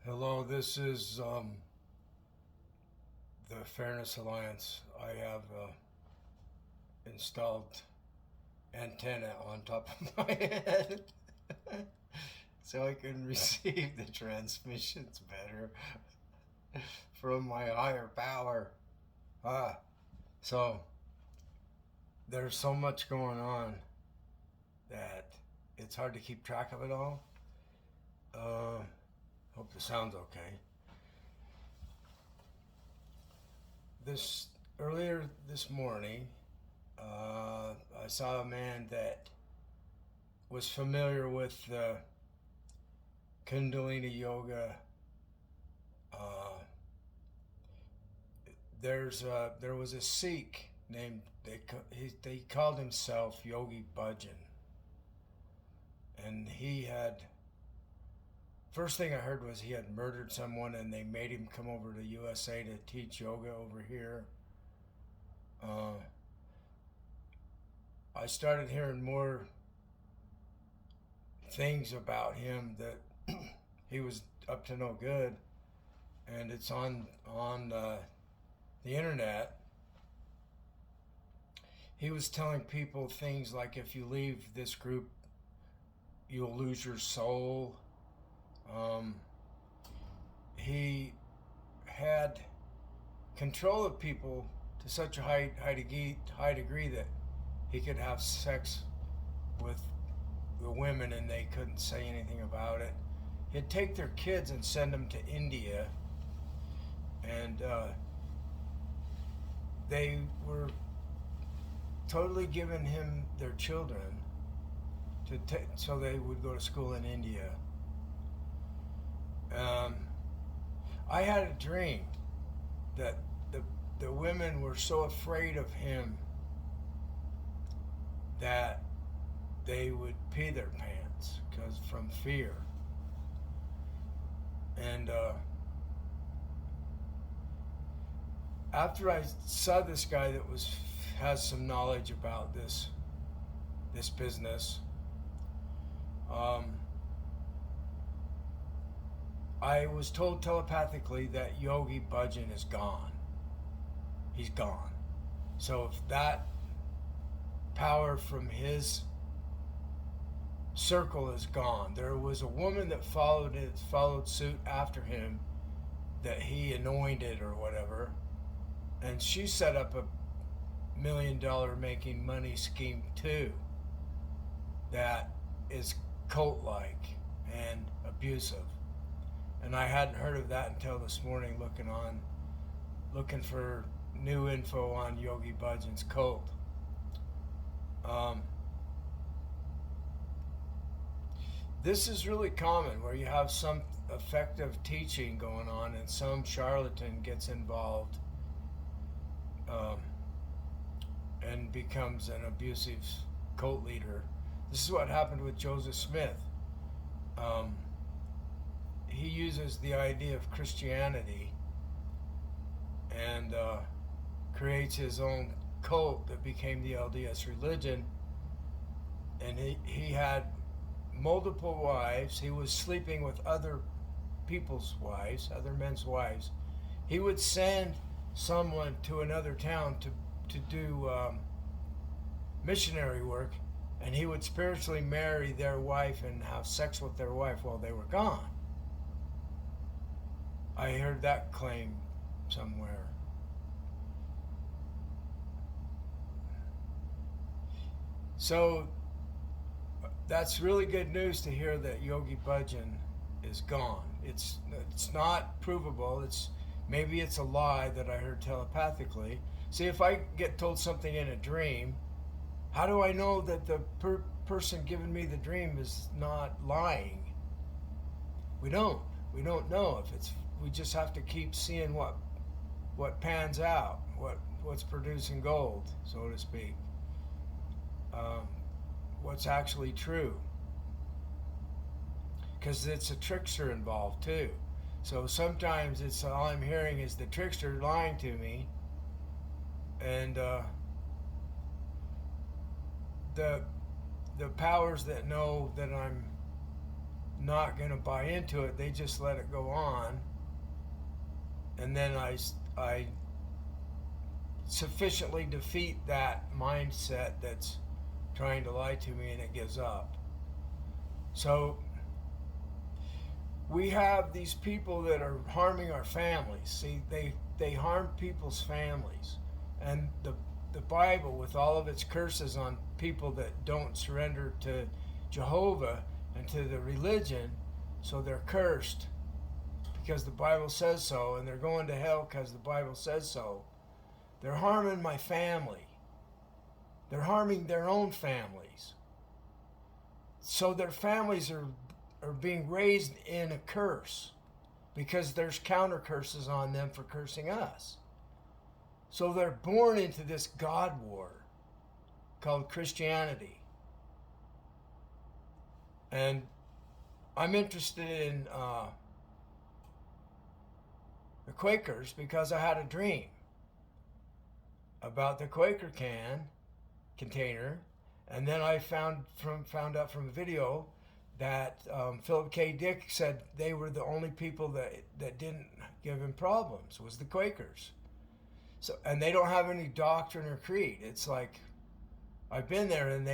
Hello, this is the Fairness Alliance. I have installed antenna on top of my head so I can receive the transmissions better from my higher power. Ah, so there's so much going on that it's hard to keep track of it all. Hope the sound's okay. This earlier this morning, I saw a man that was familiar with the Kundalini yoga. There was a Sikh named they called himself Yogi Bhajan, and he had. First thing I heard was he had murdered someone and they made him come over to USA to teach yoga over here. I started hearing more things about him that he was up to no good, and it's on the internet. He was telling people things like, if you leave this group, you'll lose your soul. He had control of people to such a high degree that he could have sex with the women and they couldn't say anything about it. He'd take their kids and send them to India, and they were totally giving him their children so they would go to school in India. I had a dream that the women were so afraid of him that they would pee their pants from fear. And after I saw this guy that has some knowledge about this business, I was told telepathically that Yogi Bhajan is gone. He's gone. So if that power from his circle is gone, there was a woman that followed suit after him that he anointed or whatever, and she set up a $1 million making money scheme too that is cult-like and abusive. And I hadn't heard of that until this morning, looking for new info on Yogi Bhajan's cult. This is really common, where you have some effective teaching going on and some charlatan gets involved and becomes an abusive cult leader. This is what happened with Joseph Smith. He uses the idea of Christianity and creates his own cult that became the LDS religion. And he had multiple wives. He was sleeping with other people's wives, other men's wives. He would send someone to another town to do missionary work, and he would spiritually marry their wife and have sex with their wife while they were gone. I heard that claim somewhere. So that's really good news to hear that Yogi Bhajan is gone. It's not provable. Maybe it's a lie that I heard telepathically. See, if I get told something in a dream, how do I know that the person giving me the dream is not lying? We don't know if it's. We just have to keep seeing what pans out, what's producing gold, so to speak. What's actually true. Because it's a trickster involved too. So sometimes it's all I'm hearing is the trickster lying to me, and the powers that know that I'm not going to buy into it. They just let it go on. And then I sufficiently defeat that mindset that's trying to lie to me, and it gives up. So we have these people that are harming our families. See, they harm people's families. And the Bible, with all of its curses on people that don't surrender to Jehovah and to the religion, so they're cursed because the Bible says so, and they're going to hell because the Bible says so. They're harming my family. They're harming their own families. So their families are being raised in a curse because there's counter curses on them for cursing us. So they're born into this God war called Christianity. And I'm interested in the Quakers because I had a dream about the Quaker container, and then I found out from a video that Philip K. Dick said they were the only people that didn't give him problems, was the Quakers. So, and they don't have any doctrine or creed. It's like, I've been there, and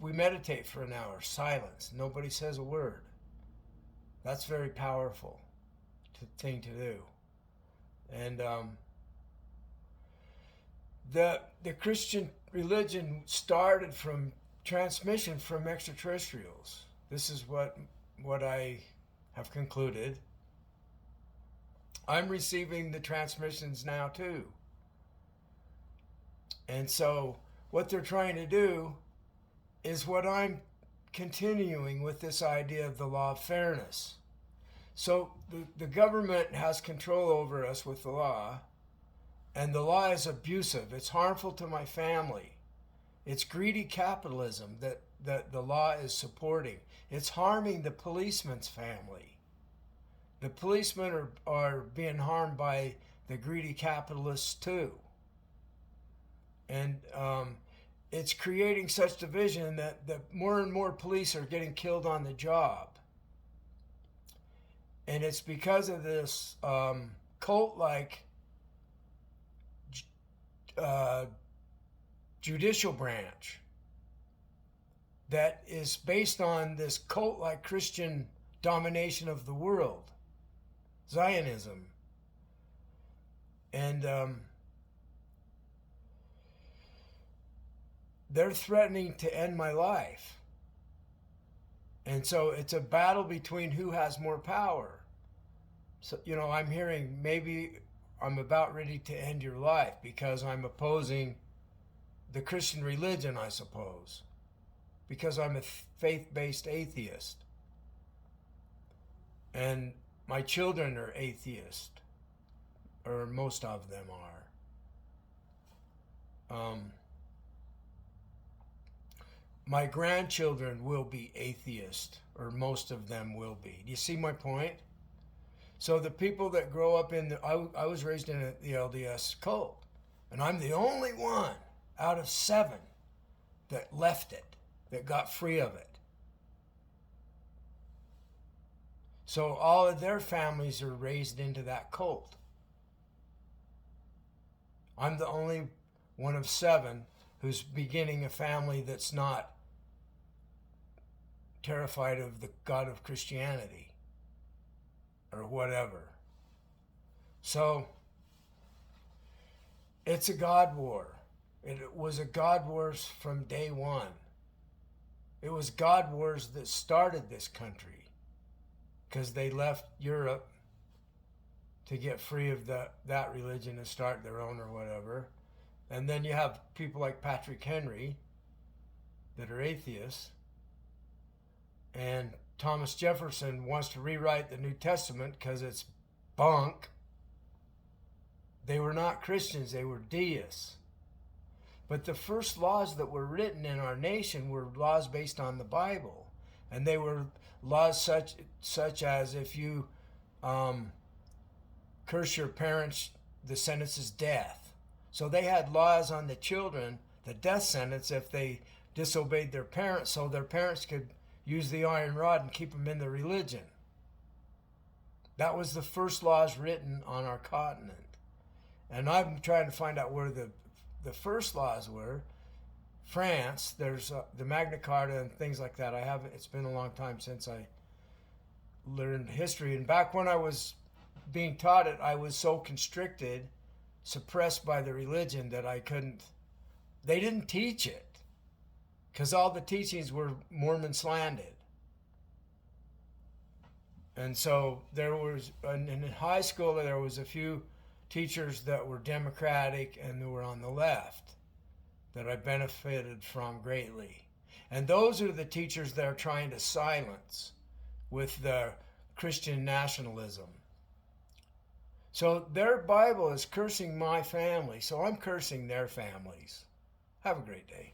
we meditate for an hour, silence. Nobody says a word. That's very powerful thing to do. And the Christian religion started from transmission from extraterrestrials. This is what I have concluded. I'm receiving the transmissions now too. And so what they're trying to do is what I'm continuing with, this idea of the law of fairness. So the government has control over us with the law, and the law is abusive. It's harmful to my family. It's greedy capitalism that the law is supporting. It's harming the policeman's family. The policemen are being harmed by the greedy capitalists too. And it's creating such division that more and more police are getting killed on the job. And it's because of this cult-like judicial branch that is based on this cult-like Christian domination of the world, Zionism. And they're threatening to end my life. And so it's a battle between who has more power. So, I'm hearing maybe I'm about ready to end your life because I'm opposing the Christian religion, I suppose, because I'm a faith-based atheist. And my children are atheist, or most of them are. My grandchildren will be atheist, or most of them will be. Do you see my point? So the people that grow up I was raised in the LDS cult, and I'm the only one out of 7 that left it, that got free of it. So all of their families are raised into that cult. I'm the only one of 7 who's beginning a family that's not terrified of the God of Christianity or whatever. So it's a God war. It was a God wars from day one. It was God wars that started this country because they left Europe to get free of that religion and start their own or whatever. And then you have people like Patrick Henry that are atheists. And Thomas Jefferson wants to rewrite the New Testament because it's bunk. They were not Christians, they were deists. But the first laws that were written in our nation were laws based on the Bible. And they were laws such as if you curse your parents, the sentence is death. So they had laws on the children, the death sentence if they disobeyed their parents, so their parents could use the iron rod and keep them in the religion. That was the first laws written on our continent. And I'm trying to find out where the first laws were. France, there's the Magna Carta and things like that. It's been a long time since I learned history. And back when I was being taught it, I was so constricted, suppressed by the religion that they didn't teach it because all the teachings were Mormon slanted. And so in high school, there was a few teachers that were Democratic and who were on the left that I benefited from greatly. And those are the teachers that are trying to silence with the Christian nationalism. So their Bible is cursing my family, so I'm cursing their families. Have a great day.